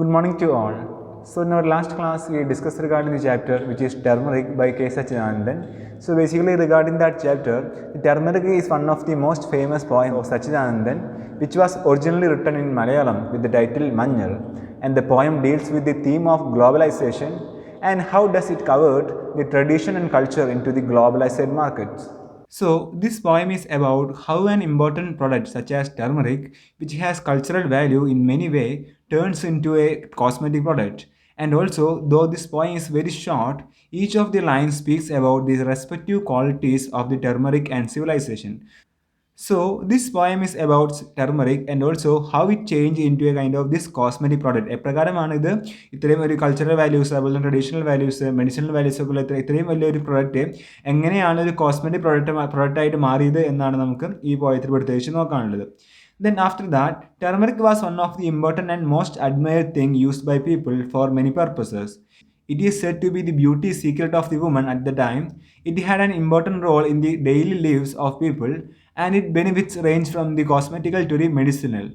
Good morning to all. So in our last class we discussed regarding the chapter which is turmeric by K. Sachidanandan. So basically regarding that chapter, the turmeric is one of the most famous poems of Sachidanandan which was originally written in Malayalam with the title Manjal, and the poem deals with the theme of globalization and how does it convert the tradition and culture into the globalized markets. So, this poem is about how an important product such as turmeric, which has cultural value in many ways, turns into a cosmetic product. And also, though this poem is very short, each of the lines speaks about the respective qualities of the turmeric and civilization. So this poem is about turmeric and also how it changed into a kind of this cosmetic product. എപ്രകാരമാണ് ഇത് ഇത്രയും ഒരു cultural values അതുപോലെ തന്നെ traditional values medicinal values ഒക്കെ ഉള്ള ഇത്രയും വലിയൊരു പ്രൊഡക്റ്റ് എങ്ങനെയാണ് ഒരു കോസ്മെറ്റിക് പ്രൊഡക്റ്റായിട്ട് മാറിയത് എന്നാണ് നമുക്ക് ഈ പോയത്തിൽ പ്രത്യേകിച്ച് നോക്കാനുള്ളത്. Then after that, turmeric was one of the important and most admired thing used by people for many purposes. It is said to be the beauty secret of the woman at the time. It had an important role in the daily lives of people, and its benefits range from the cosmetical to the medicinal.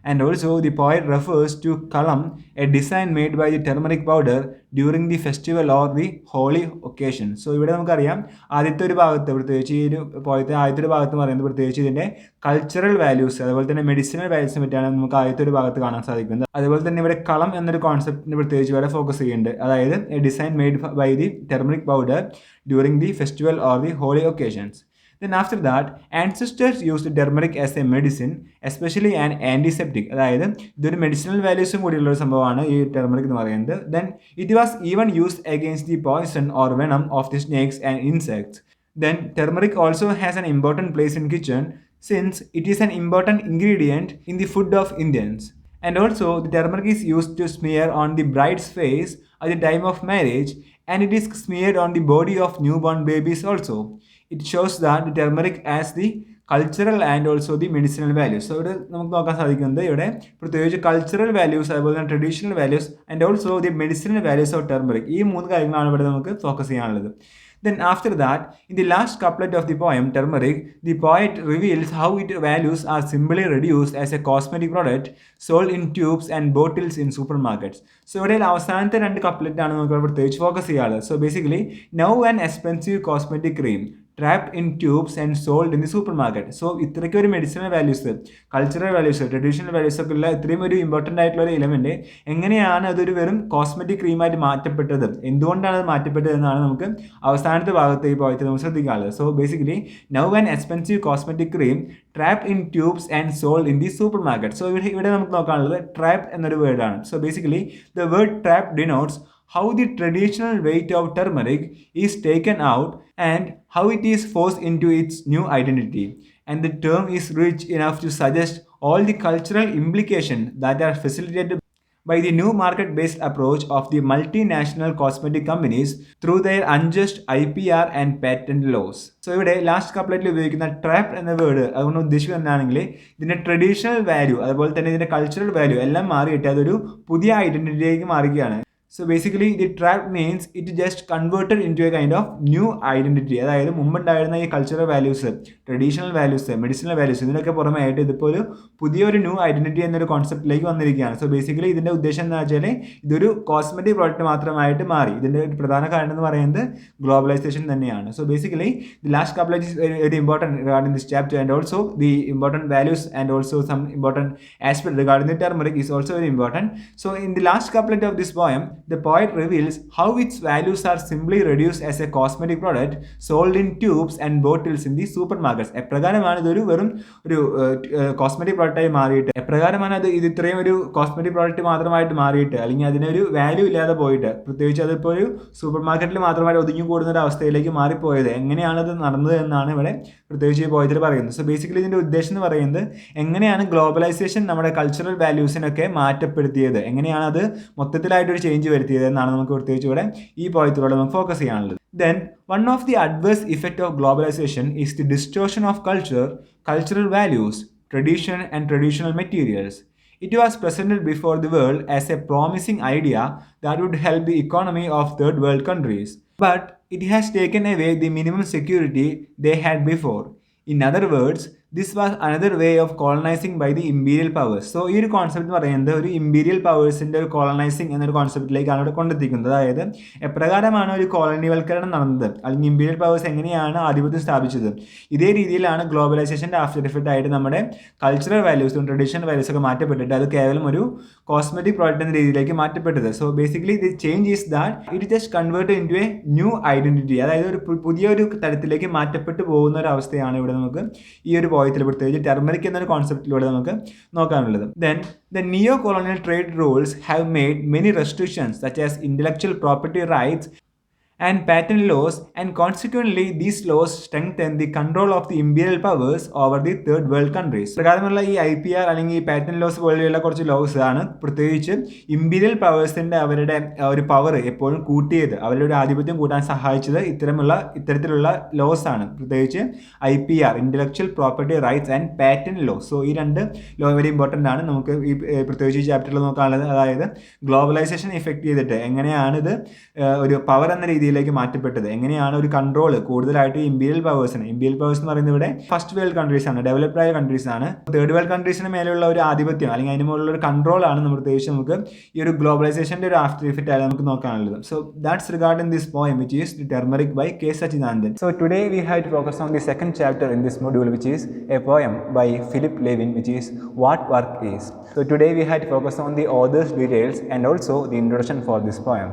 And also, the poet refers to kalam, a design made by the turmeric powder during the festival or the holy occasion. So, ഇവിടെ നമുക്കറിയാം ആദ്യത്തെ ഒരു ഭാഗത്ത് പ്രത്യേകിച്ച് ഈ ഒരു പോയത്തെ ആദ്യത്തെ ഒരു ഭാഗത്ത് പറയുന്നത് പ്രത്യേകിച്ച് ഇതിൻ്റെ കൾച്ചറൽ വാല്യൂസ് അതുപോലെ തന്നെ മെഡിസിനൽ വാല്യൂസിനെ പറ്റിയാണ് നമുക്ക് ആദ്യത്തെ ഒരു ഭാഗത്ത് കാണാൻ സാധിക്കുന്നത്. അതുപോലെ തന്നെ ഇവിടെ കളം എന്നൊരു കോൺസെപ്റ്റിന് പ്രത്യേകിച്ച് ഇവിടെ ഫോക്കസ് ചെയ്യുന്നുണ്ട്. അതായത് a design made by the turmeric powder during the festival or the holy occasions. Then after that, ancestors used turmeric as a medicine, especially an antiseptic. അതായത് ഇതൊരു മെഡിസിനൽ വാല്യൂസും കൂടിയുള്ള ഒരു സംഭവമാണ് ഈ ടെർമറിക് എന്ന് പറയുന്നത്. Then it was even used against the poison or venom of the snakes and insects. Then turmeric also has an important place in kitchen since it is an important ingredient in the food of Indians. And also the turmeric is used to smear on the bride's face at the time of marriage, and it is smeared on the body of newborn babies also. It shows that the turmeric has the cultural and also the medicinal values. So ഇവിടെ നമുക്ക് നോക്കാൻ സാധിക്കുന്നത് ഇവിടെ പ്രത്യേകിച്ച് cultural values അതുപോലെ തന്നെ traditional values and also the medicinal values of turmeric, ഈ മൂന്ന് കാര്യങ്ങളാണ് ഇവിടെ നമുക്ക് ഫോക്കസ് ചെയ്യാനുള്ളത്. Then after that, in the last couplet of the poem Turmeric, the poet reveals how its values are simply reduced as a cosmetic product sold in tubes and bottles in supermarkets. So ഇവിടെ അവസാനത്തെ രണ്ട് കപ്ലറ്റാണ് നമുക്ക് പ്രത്യേകിച്ച് focus ചെയ്യാനുള്ളത്. So basically, now an expensive cosmetic cream trapped in tubes and sold in the supermarket. So ഇത്രയ്ക്ക് ഒരു medicinal values, cultural values, traditional values ഒക്കെ ഉള്ള ഇത്രയും ഒരു ഇമ്പോർട്ടൻ്റ് ആയിട്ടുള്ള ഒരു എലമെന്റ് എങ്ങനെയാണ് അതൊരു വെറും കോസ്മെറ്റിക് ക്രീമായിട്ട് മാറ്റപ്പെട്ടത്, എന്തുകൊണ്ടാണ് അത് മാറ്റപ്പെട്ടത് എന്നാണ് നമുക്ക് അവസാനത്തെ ഭാഗത്ത് ഈ പോയത്തിൽ നമുക്ക് ശ്രദ്ധിക്കാനുള്ളത്. So basically now an expensive cosmetic cream trapped in tubes and sold in the supermarket. So ഇവിടെ നമുക്ക് നോക്കാനുള്ളത് ട്രാപ്ഡ് എന്നൊരു വേർഡാണ്. So basically the word trapped denotes how the traditional weight of turmeric is taken out and how it is forced into its new identity. And the term is rich enough to suggest all the cultural implications that are facilitated by the new market-based approach of the multinational cosmetic companies through their unjust IPR and patent laws. So ഇവിടെ last കപ്ലറ്റിൽ ഉപയോഗിക്കുന്ന trap എന്ന word അതുകൊണ്ട് ഉദ്ദേശിക്കുന്നത് എന്താണെങ്കിൽ ഇതിൻ്റെ traditional value അതുപോലെ തന്നെ ഇതിൻ്റെ cultural value എല്ലാം മാറിയിട്ട് അതൊരു പുതിയ ഐഡൻറ്റിറ്റിയിലേക്ക് മാറുകയാണ്. So basically the trap means it just converted into a kind of new identity. അതായത് മുമ്പുണ്ടായിരുന്ന ഈ cultural values, traditional values, medicinal values ഇതിനൊക്കെ പുറമെ ആയിട്ട് ഇതിപ്പോൾ ഒരു പുതിയൊരു ന്യൂ ഐഡന്റിറ്റി എന്നൊരു കോൺസെപ്റ്റിലേക്ക് വന്നിരിക്കുകയാണ്. സോ ബേസിക്കലി ഇതിൻ്റെ ഉദ്ദേശം എന്താ വെച്ചാൽ ഇതൊരു കോസ്മെറ്റിക് പ്രോഡക്റ്റ് മാത്രമായിട്ട് മാറി. ഇതിൻ്റെ ഒരു പ്രധാന കാരണം എന്ന് പറയുന്നത് ഗ്ലോബലൈസേഷൻ തന്നെയാണ്. So basically the last couplet is very important regarding this chapter and also the important values and also some important aspect regarding the turmeric is also very important. So in the last couplet of this poem the poet reveals how its values are simply reduced as a cosmetic product sold in tubes and bottles in the supermarkets. എപ്രകാരമാണ് ഇതൊരു വെറും ഒരു cosmetic പ്രോഡക്റ്റായി മാറിയിട്ട്, എപ്രകാരമാണ് ഇത് ഇത്രയും ഒരു cosmetic product മാത്രമായിട്ട് മാറിയിട്ട് അല്ലെങ്കിൽ അതിനൊരു വാല്യൂ ഇല്ലാതെ പോയിട്ട്, പ്രത്യേകിച്ച് അതിപ്പോൾ ഒരു സൂപ്പർ മാർക്കറ്റിൽ മാത്രമായിട്ട് ഒതുങ്ങി കൂടുന്ന ഒരു അവസ്ഥയിലേക്ക് മാറിപ്പോയത്, എങ്ങനെയാണ് അത് നടന്നത് എന്നാണ് ഇവിടെ പ്രത്യേകിച്ച് ഈ പോയത്തിൽ പറയുന്നത്. സോ ബേസിക്കലി ഇതിൻ്റെ ഉദ്ദേശം എന്ന് പറയുന്നത് എങ്ങനെയാണ് ഗ്ലോബലൈസേഷൻ നമ്മുടെ കൾച്ചറൽ വാല്യൂസിനൊക്കെ മാറ്റപ്പെടുത്തിയത്, എങ്ങനെയാണ് അത് മൊത്തത്തിലായിട്ടൊരു ചേഞ്ച് വരുത്തിയത് എന്നാണ് നമുക്ക് പ്രത്യേകിച്ച് ഇവിടെ ഈ പോയത്തിലൂടെ നമുക്ക് ഫോക്കസ് ചെയ്യാനുള്ളത്. Then one of the adverse effect of globalization is the distortion of culture, cultural values, tradition and traditional materials. It was presented before the world as a promising idea that would help the economy of third world countries, but it has taken away the minimum security they had before. In other words, this was another way of colonising by the imperial powers. So ഈ ഒരു concept എന്ന് പറയുന്നത് ഒരു imperial പവേഴ്സിൻ്റെ ഒരു കോളനൈസിങ് എന്നൊരു കോൺസെപ്റ്റിലേക്കാണ് ഇവിടെ കൊണ്ടെത്തിക്കുന്നത്. അതായത് എപ്രകാരമാണ് ഒരു കോളനിവൽക്കരണം നടന്നത്, അല്ലെങ്കിൽ ഇമ്പീരിയൽ പവേഴ്സ് എങ്ങനെയാണ് ആധിപത്യം സ്ഥാപിച്ചത്, ഇതേ രീതിയിലാണ് ഗ്ലോബലൈസേഷൻ്റെ ആഫ്റ്റർ ഇഫക്റ്റ് ആയിട്ട് നമ്മുടെ കൾച്ചറൽ വാല്യൂസും ട്രഡീഷണൽ വാല്യൂസ് ഒക്കെ മാറ്റപ്പെട്ടിട്ട് അത് കേവലം ഒരു കോസ്മെറ്റിക് പ്രോഡക്റ്റ് എന്ന രീതിയിലേക്ക് മാറ്റപ്പെട്ടത്. So basically the change is that it just convert into a new identity. അതായത് ഒരു പുതിയൊരു തരത്തിലേക്ക് മാറ്റപ്പെട്ടു പോകുന്ന ഒരു അവസ്ഥയാണ് ഇവിടെ നമുക്ക് ഈ ഒരു പോയത്തിൽ പ്രത്യേകിച്ച് ടെർമറിക് എന്നൊരു കോൺസെപ്റ്റിലൂടെ നമുക്ക് നോക്കാനുള്ളത്. Then the neo-colonial trade rules have made many restrictions such as intellectual property rights and patent laws, and consequently these laws strengthen the control of the imperial powers over the third world countries. പ്രകാരമുള്ള ഈ IPR അല്ലെങ്കിൽ patent loss പോലെയുള്ള കുറച്ച് loss ആണ് പ്രത്യേകിച്ച് imperial പവേഴ്സിൻ്റെ അവരുടെ ഒരു power എപ്പോഴും കൂട്ടിയത്, അവരുടെ ഒരു ആധിപത്യം കൂട്ടാൻ സഹായിച്ചത് ഇത്തരത്തിലുള്ള ലോസ് ആണ്. പ്രത്യേകിച്ച് IPR, intellectual property rights and patent laws. So ഈ രണ്ട് ലോ വെരി ഇമ്പോർട്ടൻ്റ് ആണ് നമുക്ക് ഈ പ്രത്യേകിച്ച് ഈ ചാപ്റ്ററിൽ നോക്കാനുള്ളത്. അതായത് ഗ്ലോബലൈസേഷൻ ഇഫക്റ്റ് ചെയ്തിട്ട് എങ്ങനെയാണിത് ഒരു പവർ എന്ന രീതിയിലേക്ക് മാറ്റപ്പെട്ടത്, എങ്ങനെയാണ് ഒരു കൺട്രോൾ കൂടുതലായിട്ട് ഇമ്പീരിയൽ പവേഴ്സ് എന്ന് പറയുന്നത് ഇവിടെ ഫസ്റ്റ് വേൾഡ് കൺട്രീസ് ആണ്, ഡെവലപ്ഡ് ആയ കൺട്രീസ് ആണ്. തേർഡ് വേൾഡ് കൺട്രീസിന് മേലെയുള്ള ഒരു ആധിപത്യം അല്ലെങ്കിൽ അതിന് മുകളിലുള്ള ഒരു കൺട്രോൾ ആണ് നമ്മൾ പ്രത്യേകിച്ച് നമുക്ക് ഈ ഒരു ഗ്ലോബലൈസേഷൻ്റെ ഒരു ആഫ്റ്റർ ഇഫക്റ്റ് ആയിട്ട് നമുക്ക് നോക്കാനുള്ളത്. So that's regarding this poem which is the turmeric by K. Sachinandan. So today we have to focus on the second chapter in this module, which is a poem by Philip Levin, which is What Work Is. So today we have to focus on the author's details and also the introduction for this poem.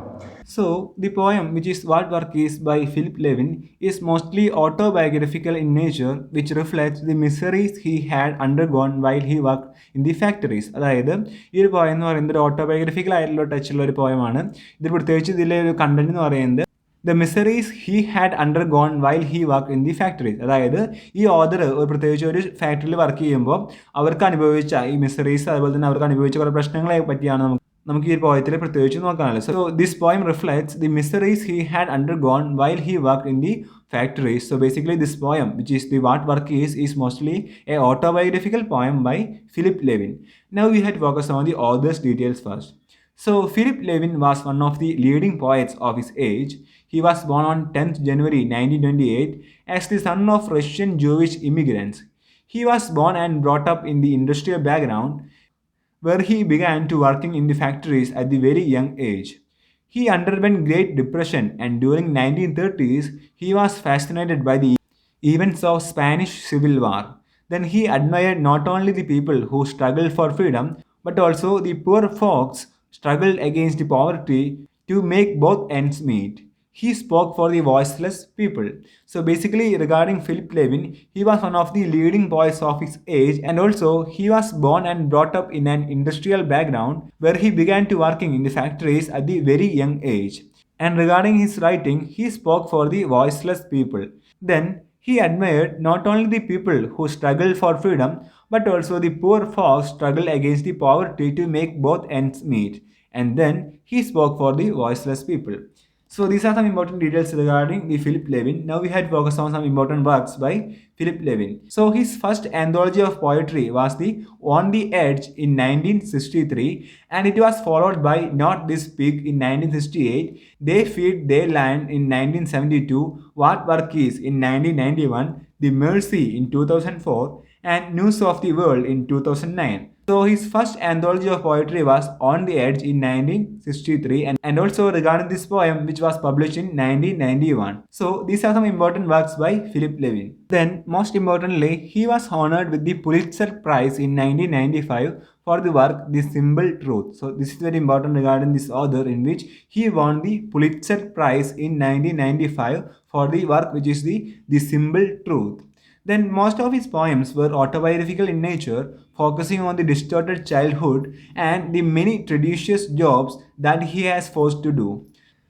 So the poem, which is What Work Is by Philip Levin, is mostly autobiographical in nature, which reflects the miseries he had undergone while he worked in the factories. അതായത് ഈ ഒരു poem എന്ന് പറയുന്നത് ഒരു autobiographical ആയിട്ടുള്ള ടച്ചുള്ള ഒരു പോയമാണ്. ഇതിൽ പ്രത്യേകിച്ച് ഇതിലെ ഒരു കണ്ടന്റ് എന്ന് പറയുന്നത് the miseries he had undergone while he work in the factories. അതായത് ഈ ഓദർ പ്രത്യേകിച്ച് ഒരു ഫാക്ടറിയിൽ വർക്ക് ചെയ്യുമ്പോൾ അവർക്ക് അനുഭവിച്ച ഈ മിസറീസ്, അതുപോലെ തന്നെ അവർക്ക് അനുഭവിച്ച കുറേ പ്രശ്നങ്ങളെ പറ്റിയാണ് നമുക്ക് ഈ പോയത്തിൽ പ്രത്യേകിച്ച് നോക്കാനുള്ളത്. So this poem reflects the miseries he had undergone while he work in the factories. So basically this poem, which is the What Work is mostly a autobiographical poem by Philip Levin. Now we had to focus on the author's details first. So Philip Levin was one of the leading poets of his age. He was born on 10th January 1928 as the son of Russian Jewish immigrants. He was born and brought up in the industrial background where he began to working in the factories at the very young age. He underwent Great Depression, and during 1930s, he was fascinated by the events of Spanish Civil War. Then he admired not only the people who struggled for freedom, but also the poor folks struggled against the poverty to make both ends meet. He spoke for the voiceless people. So basically regarding Philip Levin, he was one of the leading poets of his age, and also he was born and brought up in an industrial background where he began to working in the factories at the very young age. And regarding his writing, he spoke for the voiceless people. Then he admired not only the people who struggled for freedom, but also the poor folks struggled against the poverty to make both ends meet. And then he spoke for the voiceless people. So these are some important details regarding the Philip Levin. Now we had to focus on some important works by Philip Levin. So his first anthology of poetry was the On the Edge in 1963, and it was followed by Not This Pig in 1968, They Feed Their Land in 1972, What Work Is in 1991, The Mercy in 2004, and News of the World in 2009. So his first anthology of poetry was On the Edge in 1963, and also regarding this poem which was published in 1991. So these are some important works by Philip Levin. Then most importantly, he was honored with the Pulitzer Prize in 1995 for the work The Simple Truth. So this is very important regarding this author, in which he won the Pulitzer Prize in 1995 for the work which is the Simple Truth. Then most of his poems were autobiographical in nature, focusing on the distorted childhood and the many tedious jobs that he has forced to do.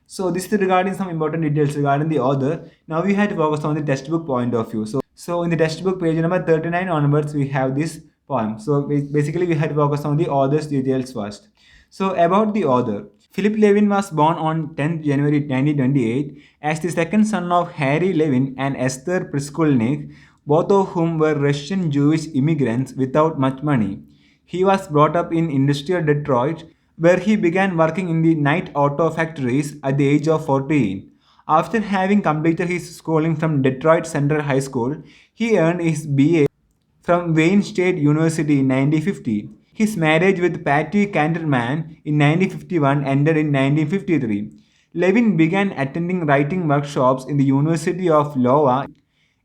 So this is regarding some important details regarding the author. Now we had to focus on the textbook point of view. So in the textbook page number 39 onwards we have this poem. So basically we had to focus on the author's details first. So about the author. Philip Levin was born on 10th January 1928 as the second son of Harry Levin and Esther Priskulnik, both of whom were Russian Jewish immigrants without much money. He was brought up in industrial Detroit, where he began working in the night auto factories at the age of 14. After having completed his schooling from Detroit Central High School, he earned his BA from Wayne State University in 1950. His marriage with Patty Canterman in 1951 ended in 1953. Levin began attending writing workshops in the University of Iowa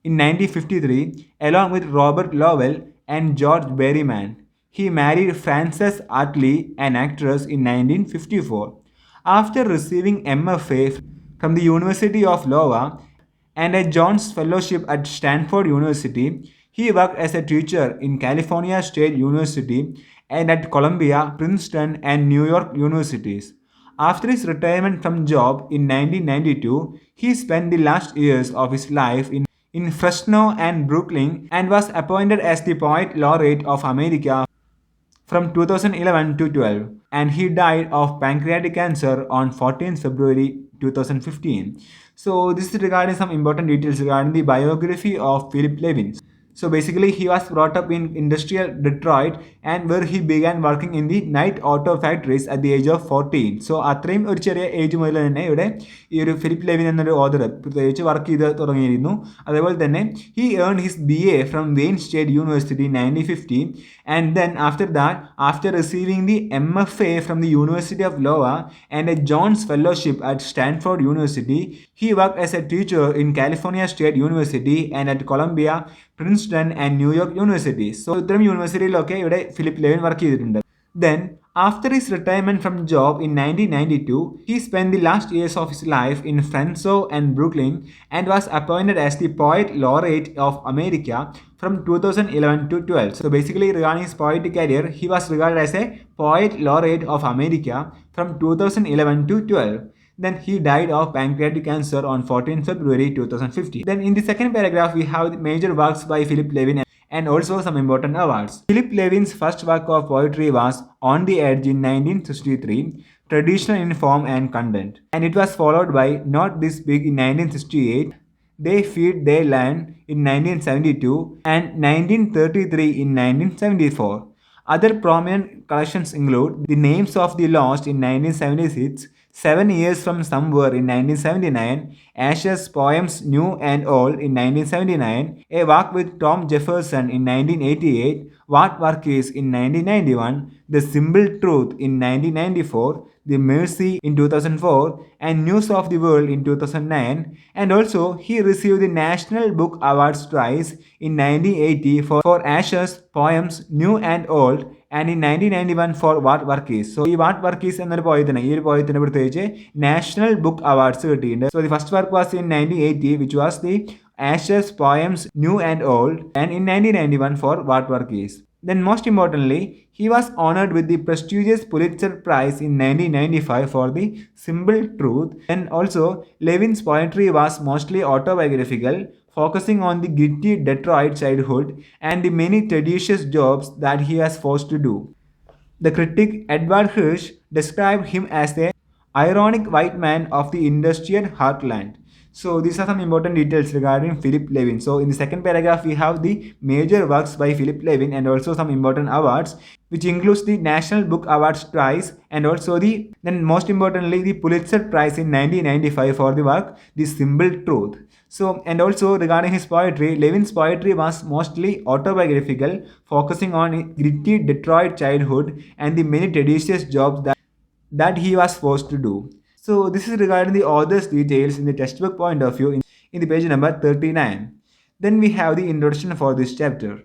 in 1953 along with Robert Lowell and George Berryman. He married Frances Hartley, an actress, in 1954. After receiving MFA from the University of Iowa and a Jones Fellowship at Stanford University, he worked as a teacher in California State University and at Columbia, Princeton, and New York universities. After his retirement from job in 1992, he spent the last years of his life in Fresno and Brooklyn and was appointed as the Poet Laureate of America from 2011 to 12, and he died of pancreatic cancer on 14th February 2015. So this is regarding some important details regarding the biography of Philip Levin. So basically, he was brought up in industrial Detroit and where he began working in the night auto factories at the age of 14. So അത്രയും ഒരു ചെറിയ age മുതൽ തന്നെ ഇവിടെ ഈ ഒരു Philip Levin എന്നൊരു author പ്രത്യേകിച്ച് വർക്ക് ചെയ്ത് തുടങ്ങിയിരുന്നു. അതേപോലെ തന്നെ he earned his BA from Wayne State University in 1950 and then after that, after receiving the MFA from the University of Iowa and a Jones Fellowship at Stanford University, he worked as a teacher in California State University and at Columbia, Princeton and New York universities. So ഇത്തരം യൂണിവേഴ്സിറ്റിയിലൊക്കെ ഇവിടെ Philip Levin work ചെയ്തിട്ടുണ്ട്. Then, after his retirement from job in 1992, he spent the last years of his life in Fresno and Brooklyn and was appointed as the Poet Laureate of America from 2011 to 12. So basically, regarding his poetic career, he was regarded as a Poet Laureate of America from 2011 to 12. Then he died of pancreatic cancer on 14 February 2015. Then in the second paragraph, we have the major works by Philip Levin and also some important awards. Philip Levin's first work of poetry was On the Edge in 1963, traditional in form and content. And it was followed by Not This Big in 1968, They Feed, They Learn in 1972, and 1933 in 1974. Other prominent collections include The Names of the Lost in 1976, 7 Years from Somewhere in 1979, Ashes, Poems New and Old in 1979, A Walk with Tom Jefferson in 1988, What Work Is in 1991, The Simple Truth in 1994, The Mercy in 2004, and News of the World in 2009, and also he received the National Book Awards twice in 1980 for Ashes, Poems New and Old, and in 1991 for What Work Is. So ഈ what work is എന്നൊരു പോയതിന് ഈ ഒരു പോയതിന് പ്രത്യേകിച്ച് national book awards കിട്ടിയിട്ടുണ്ട്. So the first work was in 1980 which was the Ashes, Poems New and Old, and in 1991 for What Work Is. Then most importantly, he was honored with the prestigious Pulitzer Prize in 1995 for The Simple Truth. And also, Levin's poetry was mostly autobiographical, focusing on the gritty Detroit childhood and the many tedious jobs that he was forced to do. The critic Edward Hirsch described him as the ironic white man of the industrial heartland. So these are some important details regarding Philip Levin. So in the second paragraph, we have the major works by Philip Levin and also some important awards, which includes the National Book Awards twice and also then most importantly, the Pulitzer Prize in 1995 for the work The Simple Truth. So, and also regarding his poetry, Levin's poetry was mostly autobiographical, focusing on gritty Detroit childhood and the many tedious jobs that he was forced to do. So this is regarding the author's details in the textbook point of view in the page number 39. Then we have the introduction for this chapter.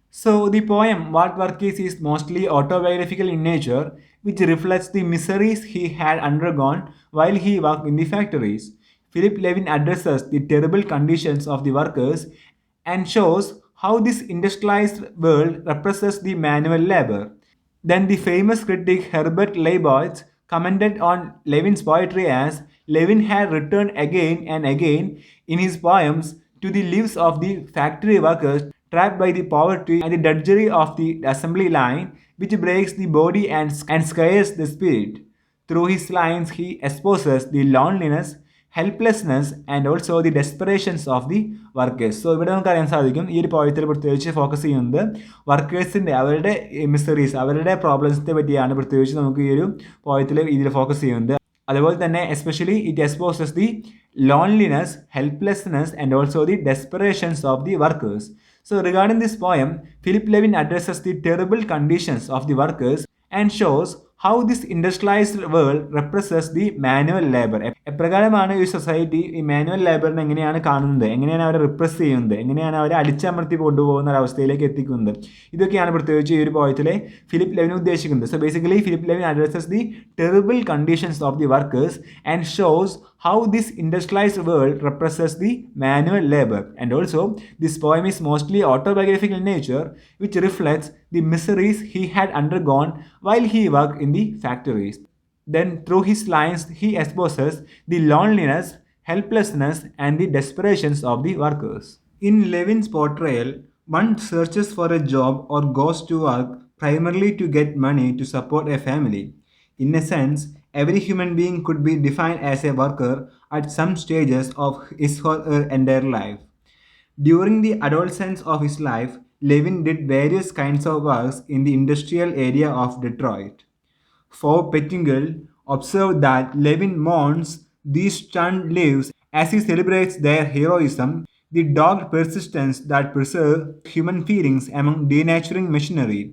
So the poem What Work Is mostly autobiographical in nature, which reflects the miseries he had undergone while he worked in the factories. Philip Levin addresses the terrible conditions of the workers and shows how this industrialized world represses the manual labor. Then the famous critic Herbert Leibowitz commented on Levin's poetry as Levin had returned again and again in his poems to the lives of the factory workers trapped by the poverty and the drudgery of the assembly line, which breaks the body and scares the spirit. Through his lines, he exposes the loneliness, helplessness and also the desperations of the workers. So ഇവിടെ നമുക്ക് അറിയാൻ സാധിക്കും ഈ ഒരു പോയത്തിൽ പ്രത്യേകിച്ച് focus ചെയ്യുന്നത് വർക്കേഴ്സിൻ്റെ അവരുടെ miseries അവരുടെ പ്രോബ്ലംസിനെ പറ്റിയാണ് പ്രത്യേകിച്ച് നമുക്ക് ഈ ഒരു പോയത്തിൽ ഇതിൽ ഫോക്കസ് ചെയ്യുന്നത്. അതുപോലെ തന്നെ especially it exposes the loneliness, helplessness and also the desperations of the workers. So regarding this poem, Philip Levin addresses the terrible conditions of the workers and shows how this industrialized world represents the manual labor. എപ്രകാരമാണ് ഈ society ഈ manual ലേബറിനെ എങ്ങനെയാണ് കാണുന്നത്, എങ്ങനെയാണ് അവരെ repress ചെയ്യുന്നത്, എങ്ങനെയാണ് അവരെ അടിച്ചമർത്തി കൊണ്ടുപോകുന്ന ഒരവസ്ഥയിലേക്ക് എത്തിക്കുന്നത്, ഇതൊക്കെയാണ് പ്രത്യേകിച്ച് ഈ ഒരു പോയത്തിലെ ഫിലിപ്പ് ലെവിൻ ഉദ്ദേശിക്കുന്നത്. So basically Philip Levine addresses the terrible conditions of the workers and shows how this industrialized world represents the manual labor. And also this poem is mostly autobiographical in nature, which reflects the miseries he had undergone while he worked in the factories. Then through his lines he exposes the loneliness, helplessness and the desperations of the workers. In Levin's portrayal, one searches for a job or goes to work primarily to get money to support a family. In a sense, every human being could be defined as a worker at some stages of his or her entire life. During the adolescence of his life, Levin did various kinds of works in the industrial area of Detroit. Forbes Pettingill observed that Levin mourns these stunned lives as he celebrates their heroism, the dogged persistence that preserves human feelings among denaturing machinery.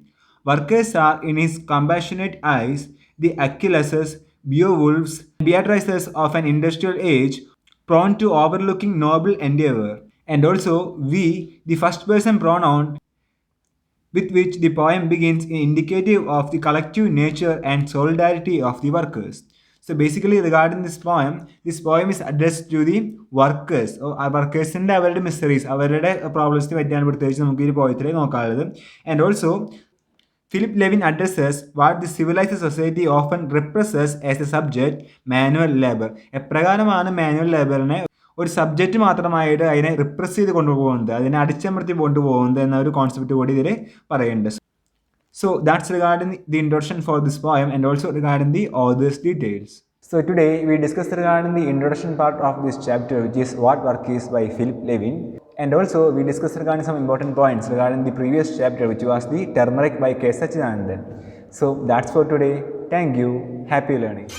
Workers are, in his compassionate eyes, the Achilles's, Beowulf's, Beatrices of an industrial age, prone to overlooking noble endeavor. And also, we, the first person pronoun with which the poem begins, is indicative of the collective nature and solidarity of the workers. So basically regarding this poem is addressed to the workers. വർക്കേഴ്സിൻ്റെ അവരുടെ mysteries, അവരുടെ പ്രോബ്ലംസിനെ പറ്റിയാണ് പ്രത്യേകിച്ച് നമുക്ക് ഈ പോയത്തിലേക്ക് നോക്കാനുള്ളത്. And also Philip Levin addresses what the civilized society often represses as a subject, manual labor. എപ്രകാരമാണ് മാനുവൽ ലേബറിനെ ഒരു സബ്ജക്റ്റ് മാത്രമായിട്ട് അതിനെ റിപ്രസ് ചെയ്ത് കൊണ്ടുപോകുന്നത്, അതിനെ അടിച്ചമർത്തി കൊണ്ടുപോകുന്നത് എന്ന ഒരു കോൺസെപ്റ്റ് കൂടി ഇതിൽ പറയുന്നുണ്ട്. So that's regarding the introduction for this poem and also regarding the author's details. So today we discussed regarding the introduction part of this chapter, which is What Work Is by Philip Levin. And also we discussed regarding some important points regarding the previous chapter, which was the Turmeric by K. Sachidanandan. So that's for today. Thank you. Happy learning.